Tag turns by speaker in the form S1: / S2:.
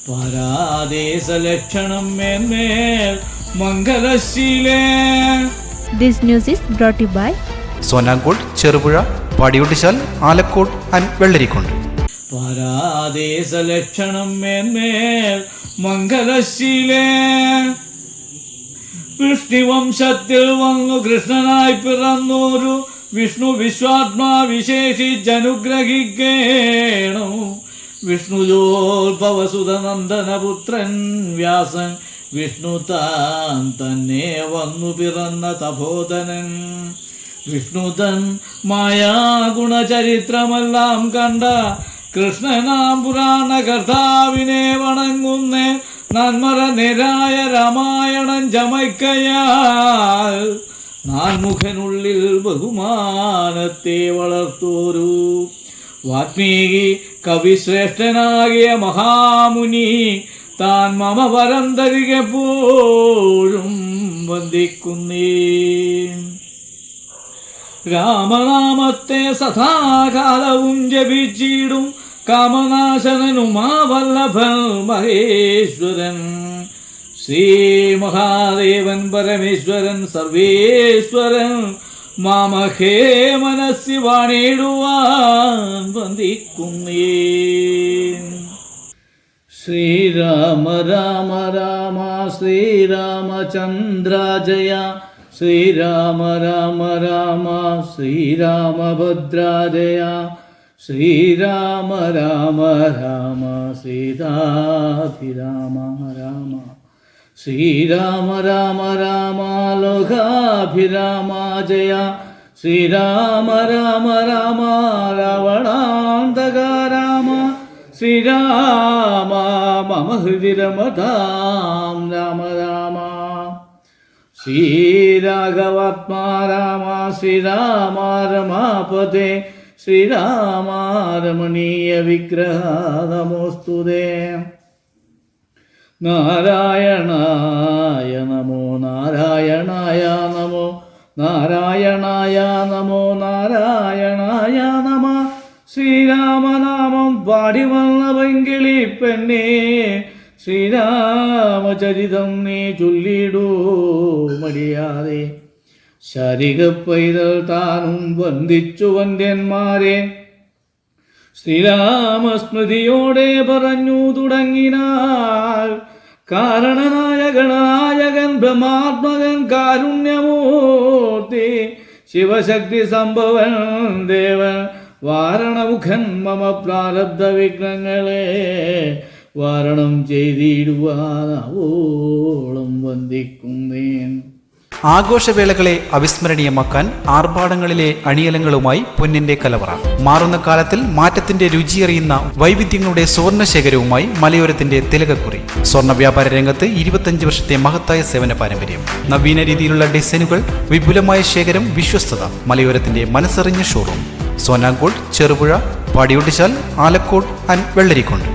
S1: പരാദേശലക്ഷണം മേന്മേൽ മംഗലശീലേ.
S2: This news is brought to you by
S3: Sona gold, Cherupuzha, Padiyottuchal, Alakode and Vellarikundu.
S1: പരാദേശലക്ഷണം മേന്മേൽ മംഗലശീലേ. വിഷ്ണുവംശത്തിൽ വന്നു കൃഷ്ണനായി പിറന്നോരു വിഷ്ണു വിശ്വാത്മാ വിശേഷിച്ചനുഗ്രഹിക്കേണം. വിഷ്ണുജോത്ഭവസുതനന്ദനപുത്രൻ വ്യാസൻ വിഷ്ണു താൻ തന്നെ വന്നു പിറന്ന തപോധനൻ. വിഷ്ണുതൻ മായാഗുണചരിത്രമെല്ലാം കണ്ട കൃഷ്ണനാം പുരാണ കർത്താവിനെ വണങ്ങുന്നേ. നന്മറ നിരായ രാമായണൻ ചമയ്ക്കയാൽ നാൻമുഖനുള്ളിൽ ബഹുമാനത്തെ വളർത്തോരു വാത്മീകി കവിശ്രേഷ്ഠനാകിയ മഹാമുനി താൻ മമ വരം തരികെപ്പോഴും വന്ദിക്കുന്നേ. രാമനാമത്തെ സദാകാലവും ജപിച്ചിടും കാമനാശനനുമാ വല്ലഭൻ മഹേശ്വരൻ. ശ്രീ മഹാദേവൻ പരമേശ്വരൻ സർവേശ്വരൻ മാമഹേ മനസ്സി വാണിടുവാൻ വന്ദിക്കുന്നേ. ശ്രീരാമ രാമ രാമ ശ്രീരാമചന്ദ്ര ജയ. ശ്രീരാമ രാമ രാമ ശ്രീരാമഭദ്രാജയ. ശ്രീരാമ രാമ രാമ സീതാഭിരാമ രാമ. ശ്രീരാമ രാമ രാമ ലോകാഭിരാമ ജയ. ശ്രീരാമ രാമ രാമ രാവണാന്തക രാമ. ശ്രീരാമ മമ ഹൃദി രമതാം രാമ രാമ. ശ്രീരാഘവാത്മാ രാമ. ശ്രീരാമ രമാപതേ. ശ്രീരാമ രമണീയ വിഗ്രഹ നമോസ്തുതേ. നാരായണായ നമോ നാരായണായ നമോ നാരായണായ നമോ നാരായണായ നമ. ശ്രീരാമനാമം പാടി വന്ന പൈങ്കിളി പെണ്ണേ. ശ്രീരാമചരിതം നീ ചൊല്ലിടൂ മടിയാതെ. ശാരിക പൈതൽ താനും വന്ദിച്ചു വന്ദ്യന്മാരെ. ശ്രീരാമസ്മൃതിയോടെ പറഞ്ഞു തുടങ്ങിനാൾ. കാരണനായകനായകൻ ബ്രഹ്മാത്മകൻ കാരുണ്യമൂർത്തി ശിവശക്തി സംഭവൻ ദേവൻ വാരണമുഖൻ മമ പ്രാരബ്ധ വിഘ്നങ്ങളെ വാരണം ചെയ്തിടുവാനവോളം വന്ദിക്കുന്നേൻ.
S3: ആഘോഷവേളകളെ അവിസ്മരണീയമാക്കാൻ ആർഭാടങ്ങളിലെ അണിയലങ്ങളുമായി പൊന്നിന്റെ കലവറ. മാറുന്ന കാലത്തിൽ മാറ്റത്തിന്റെ രുചിയറിയുന്ന വൈവിധ്യങ്ങളുടെ സ്വർണ്ണശേഖരവുമായി മലയോരത്തിന്റെ തിലകക്കുറി. സ്വർണ്ണ വ്യാപാര രംഗത്ത് 25 വർഷത്തെ മഹത്തായ സേവന പാരമ്പര്യം. നവീന രീതിയിലുള്ള ഡിസൈനുകൾ, വിപുലമായ ശേഖരം, വിശ്വസ്തത. മലയോരത്തിന്റെ മനസ്സറിഞ്ഞ showroom. Sona gold, Cherupuzha, Padiyottuchal, Alakode and Vellarikundu.